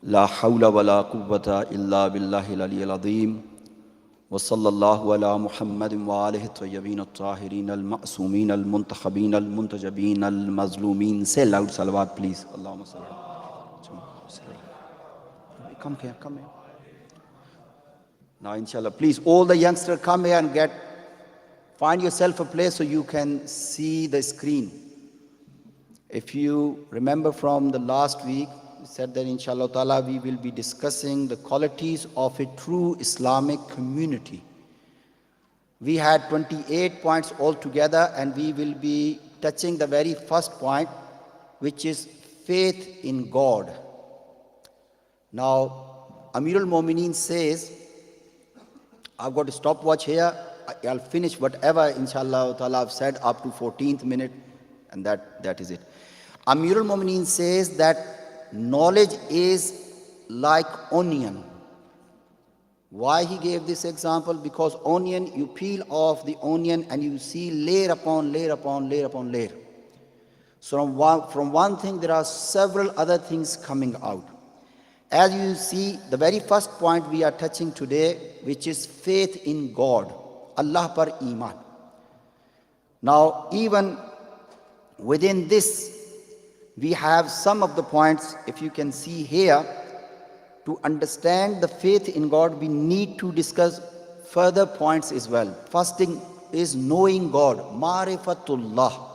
لا حول ولا قوة إلا بالله العلي العظيم وصلى الله على محمد وآله الطيبين الطاهرين المعصومين المنتخبين المنتجبين المظلومين. Say loud salawat please. Allahumma salli. Come here, come here. Now inshallah, please all the youngsters come here and find yourself a place so you can see the screen. If you remember from the last week, we said that inshallah ta'ala we will be discussing the qualities of a true Islamic community. We had 28 points altogether and we will be touching the very first point, which is faith in God. Now, Amirul Mu'mineen says, I've got a stopwatch here, I'll finish whatever inshallah ta'ala I've said up to 14th minute, and that is it. Amirul Mu'mineen says that knowledge is like onion. Why he gave this example? Because onion, you peel off the onion and you see layer upon layer upon layer upon layer. So from one thing there are several other things coming out. As you see, the very first point we are touching today, which is faith in God, Allah par iman. Now even within this, we have some of the points, if you can see here. To understand the faith in God, we need to discuss further points as well. First thing is knowing God, Marifatullah.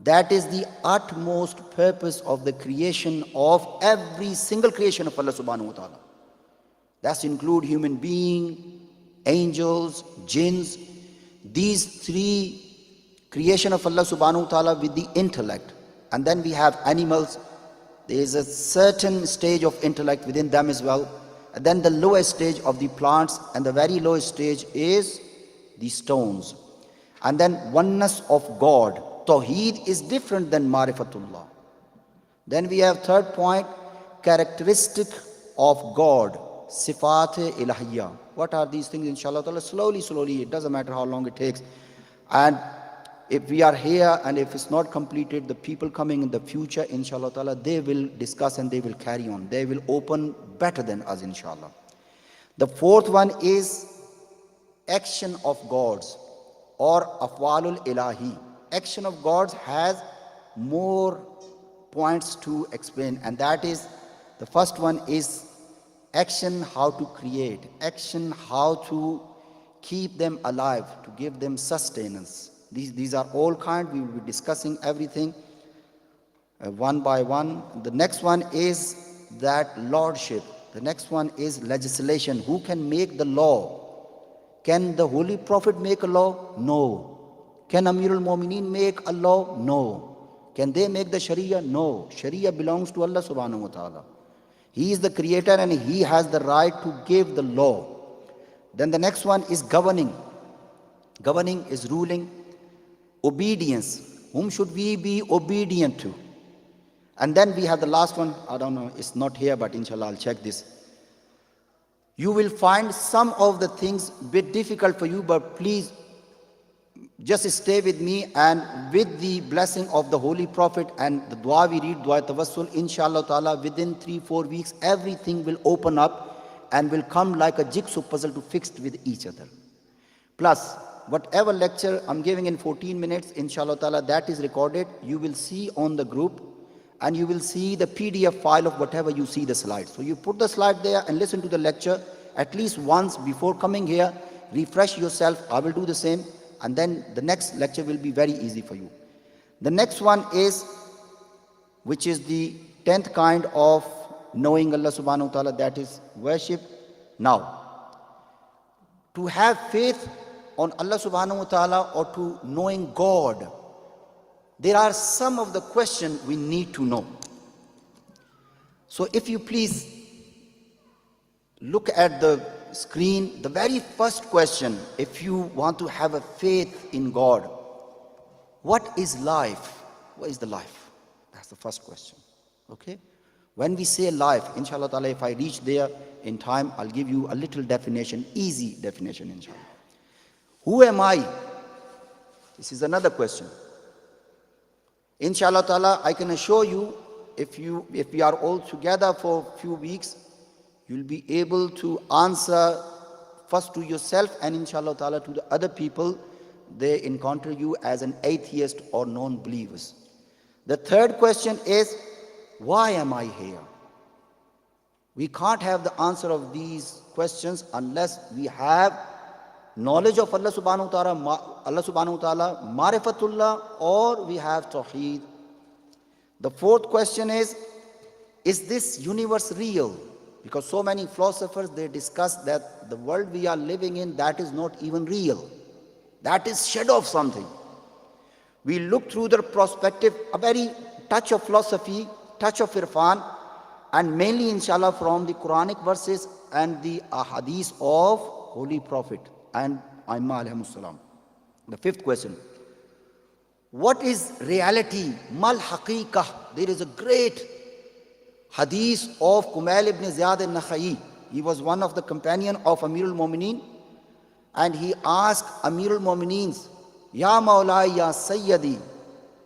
That is the utmost purpose of the creation of every single creation of Allah subhanahu wa ta'ala. That include human being, angels, jinns. These three creation of Allah subhanahu wa ta'ala with the intellect. And then we have animals. There is a certain stage of intellect within them as well. And then the lowest stage of the plants, and the very lowest stage is the stones. And then oneness of God. Tawheed is different than Marifatullah. Then we have third point, characteristic of God, Sifat Ilahiyya. What are these things? Inshallah ta'ala, slowly, it doesn't matter how long it takes. And if we are here and if it's not completed, the people coming in the future, inshallah ta'ala, they will discuss and they will carry on. They will open better than us, inshallah. The fourth one is action of gods or Afwalul Ilahi. Action of gods has more points to explain, and that is, the first one is action how to create, action how to keep them alive, to give them sustenance. These are all kind. We will be discussing everything one by one. The next one is that lordship. The next one is legislation. Who can make the law? Can the Holy Prophet make a law? No. Can Amirul Mu'mineen make a law? No. Can they make the Sharia? No. Sharia belongs to Allah subhanahu wa ta'ala. He is the creator and He has the right to give the law. Then the next one is governing. Governing is ruling. Obedience. Whom should we be obedient to? And then we have the last one. I don't know, it's not here, but inshallah I'll check this. You will find some of the things a bit difficult for you, but please just stay with me, and with the blessing of the Holy Prophet and the dua we read, dua tawassul, inshallah ta'ala, within 3-4 weeks, everything will open up and will come like a jigsaw puzzle to fix with each other. Plus, whatever lecture I'm giving in 14 minutes, inshallah ta'ala, that is recorded. You will see on the group, and you will see the PDF file of whatever you see the slides. So you put the slide there and listen to the lecture at least once before coming here. Refresh yourself. I will do the same. And then the next lecture will be very easy for you. The next one is, which is the 10th kind of knowing Allah subhanahu wa ta'ala, that is worship. Now, to have faith on Allah subhanahu wa ta'ala or to knowing God, there are some of the questions we need to know. So if you please look at the screen, the very first question, if you want to have a faith in God, what is life? What is the life? That's the first question. Okay? When we say life, inshallah ta'ala, if I reach there in time, I'll give you a little definition, easy definition, inshallah. Who am I? This is another question. Inshallah ta'ala, I can assure you if we are all together for a few weeks, you'll be able to answer first to yourself and inshallah ta'ala to the other people they encounter you as an atheist or non-believers. The third question is, why am I here? We can't have the answer of these questions unless we have knowledge of Allah subhanahu wa ta'ala, marifatullah, or we have tawheed. The fourth question is this universe real? Because so many philosophers, they discuss that the world we are living in, that is not even real. That is shadow of something. We look through the perspective, a very touch of philosophy, touch of irfan, and mainly inshallah from the Quranic verses and the ahadith of Holy Prophet and Aimma alayhimus salam. The fifth question, what is reality? Mal haqiqah. There is a great hadith of Kumail ibn Ziyad al-Nakhai. He was one of the companion of Amirul Mu'mineen, and he asked Amirul Mu'mineen, Ya Mawlai, Ya Sayyidi,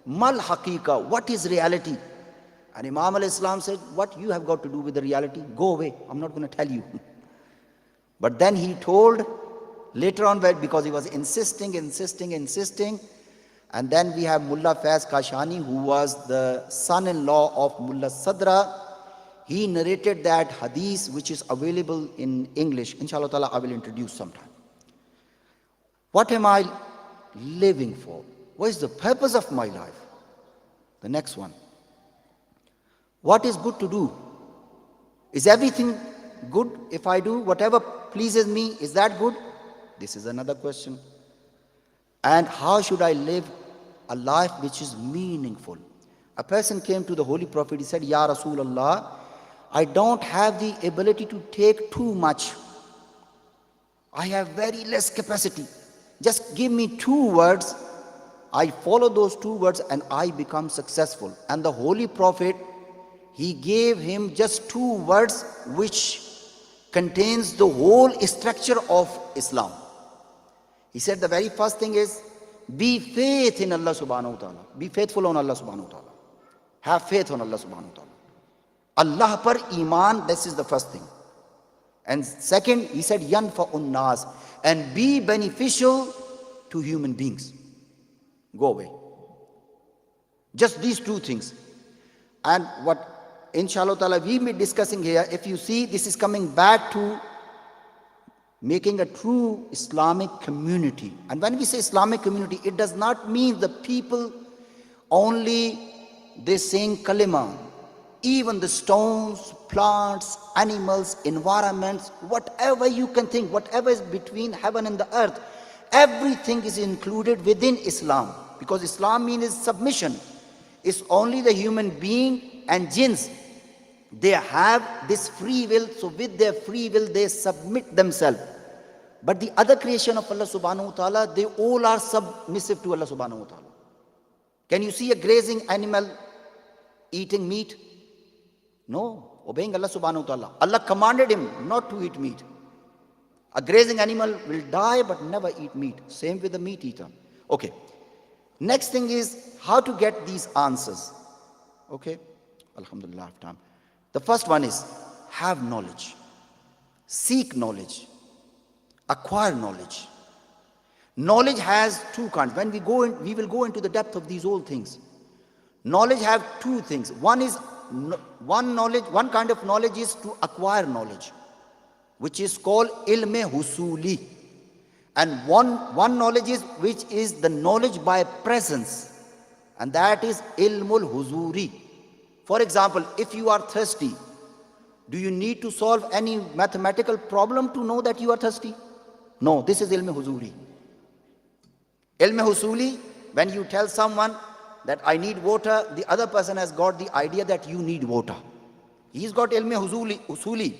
Mal haqiqah, what is reality? And Imam al-Islam said, what you have got to do with the reality? Go away, I'm not going to tell you. But then he told later on, because he was insisting, and then we have Mullah Faiz Kashani, who was the son-in-law of Mullah Sadra. He narrated that hadith, which is available in English. Inshallah ta'ala, I will introduce sometime. What am I living for? What is the purpose of my life? The next one. What is good to do? Is everything good if I do whatever pleases me? Is that good? This is another question. And how should I live a life which is meaningful? A person came to the Holy Prophet. He said, Ya Rasulullah, I don't have the ability to take too much. I have very less capacity. Just give me 2 words. I follow those 2 words and I become successful. And the Holy Prophet, he gave him just 2 words which contains the whole structure of Islam. He said the very first thing is, be faith in Allah subhanahu wa ta'ala. Be faithful on Allah subhanahu wa ta'ala. Have faith on Allah subhanahu wa ta'ala. Allah par iman, this is the first thing. And second, he said, yanfa'un nas, and be beneficial to human beings. Go away. Just these 2 things. And what inshallah ta'ala we will be discussing here, if you see, this is coming back to making a true Islamic community. And when we say Islamic community, it does not mean the people only they saying kalima. Even the stones, plants, animals, environments, whatever you can think, whatever is between heaven and the earth, everything is included within Islam. Because Islam means submission. It's only the human being and jinns. They have this free will, so with their free will they submit themselves. But the other creation of Allah subhanahu wa ta'ala, they all are submissive to Allah subhanahu wa ta'ala. Can you see a grazing animal eating meat? No, obeying Allah subhanahu wa ta'ala. Allah commanded him not to eat meat. A grazing animal will die but never eat meat. Same with the meat eater. Okay. Next thing is how to get these answers. Okay. Alhamdulillah, I have time. The first one is have knowledge. Seek knowledge. Acquire knowledge. Knowledge has 2 kinds. When we go in, we will go into the depth of these whole things. Knowledge have 2 things. One is one kind of knowledge is to acquire knowledge, which is called ilme husuli. And one knowledge is which is the knowledge by presence, and that is ilmul huzuri. For example, if you are thirsty, do you need to solve any mathematical problem to know that you are thirsty? No, this is ilme huzuri. Ilme husuli, when you tell someone that I need water, the other person has got the idea that you need water. He's got ilme husuli,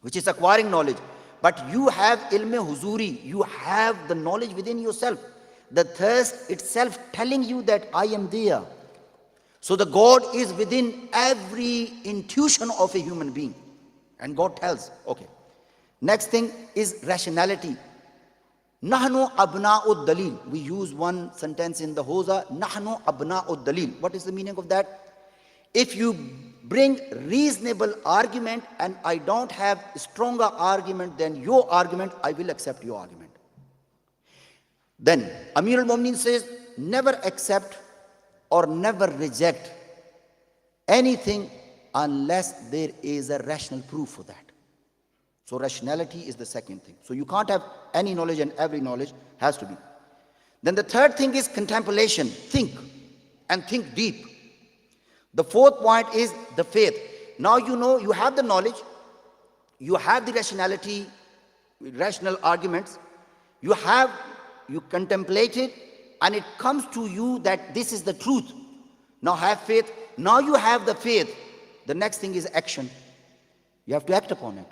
which is acquiring knowledge. But you have ilme huzuri, you have the knowledge within yourself. The thirst itself telling you that I am there. So the God is within every intuition of a human being. And God tells, okay. Next thing is rationality. Nahnu abna'ud dalil. We use one sentence in the Hoza, Nahnu abna'ud dalil. What is the meaning of that? If you bring reasonable argument and I don't have stronger argument than your argument, I will accept your argument. Then Amir al-Mu'minin says, never accept or never reject anything unless there is a rational proof for that. So rationality is the second thing. So you can't have any knowledge and every knowledge has to be. Then the third thing is contemplation. Think and think deep. The fourth point is the faith. Now you know you have the knowledge, you have the rationality, rational arguments, you contemplate it, and it comes to you that this is the truth. Now have faith. Now you have the faith. The next thing is action. You have to act upon it.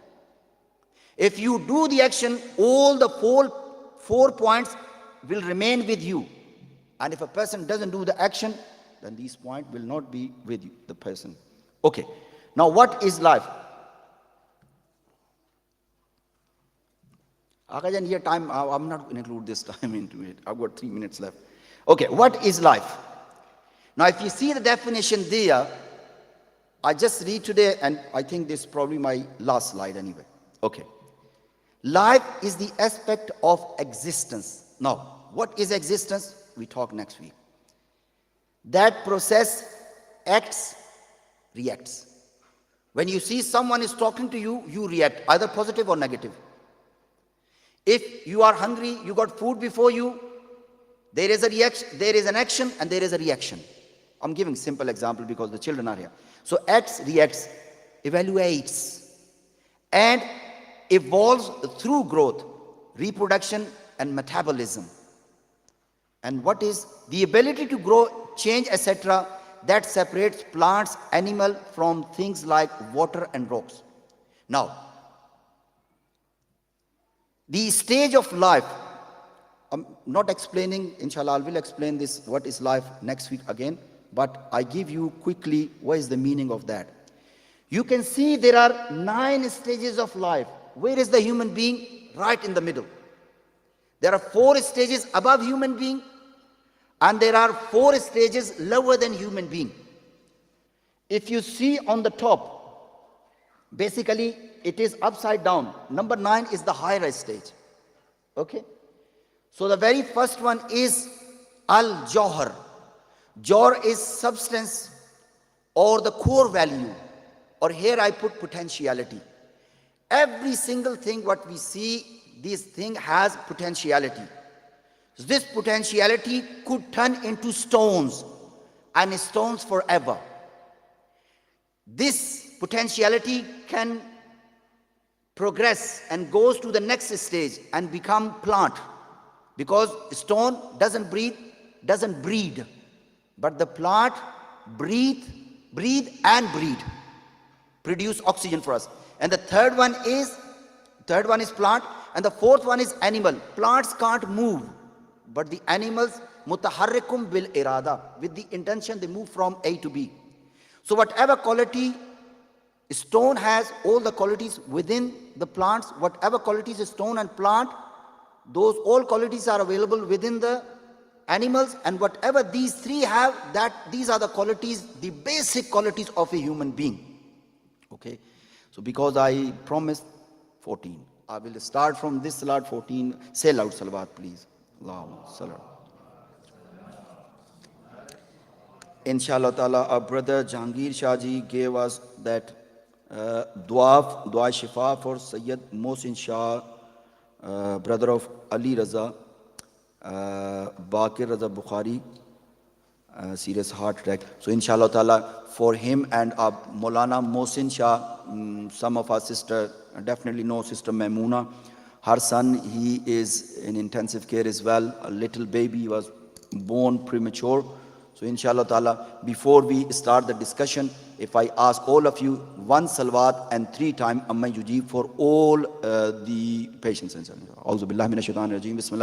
If you do the action, all the four points will remain with you. And if a person doesn't do the action, then these points will not be with you, the person. Okay. Now what is life? Akajan, here time, I'm not going to include this time into it. I've got 3 minutes left. Okay, what is life? Now if you see the definition there, I just read today, and I think this is probably my last slide anyway. Okay. Life is the aspect of existence. Now, what is existence? We talk next week. That process acts, reacts. When you see someone is talking to you, you react, either positive or negative. If you are hungry, you got food before you, there is a reaction, there is an action, and there is a reaction. I'm giving simple example because the children are here. So acts, reacts, evaluates, and evolves through growth, reproduction, and metabolism. And what is the ability to grow, change, etc., that separates plants, animal from things like water and rocks. Now, the stage of life, I'm not explaining, inshallah, I will explain this, what is life next week again, but I give you quickly what is the meaning of that. You can see there are 9 stages of life. Where is the human being? Right in the middle. There are 4 stages above human being, and there are 4 stages lower than human being. If you see on the top, basically it is upside down. Number 9 is the higher stage. Okay? So the very first one is al-jawhar. Jawhar is substance or the core value, or here I put potentiality. Every single thing what we see, this thing has potentiality. This potentiality could turn into stones, and stones forever. This potentiality can progress and goes to the next stage and become plant, because stone doesn't breed, but the plant breathe and produce oxygen for us. And the third one is plant, and the fourth one is animal. Plants can't move, but the animals mutaharrikum bil irada, with the intention they move from A to B. So whatever quality stone has, all the qualities within the plants, whatever qualities stone and plant, those all qualities are available within the animals, and whatever these 3 have, that these are the qualities, the basic qualities of a human being. Okay, so because I promised 14, I will start from this salat 14. Say loud salawat, please. Allahumma salli. Inshallah ta'ala, our brother Jahangir Shah ji gave us that dua shifa for Sayyid Mohsin Shah, brother of Ali Raza, Bakir Raza Bukhari, serious heart attack. So inshallah ta'ala, for him and Maulana Mohsin Shah, some of our sister definitely know Sister Maimuna. Her son, he is in intensive care as well. A little baby was born premature. So inshallah ta'ala, before we start the discussion, if I ask all of you 1 salawat and 3 times Amma Yujib for all the patients. Auzu billahi minash shaitanir rajeem. Bismillah.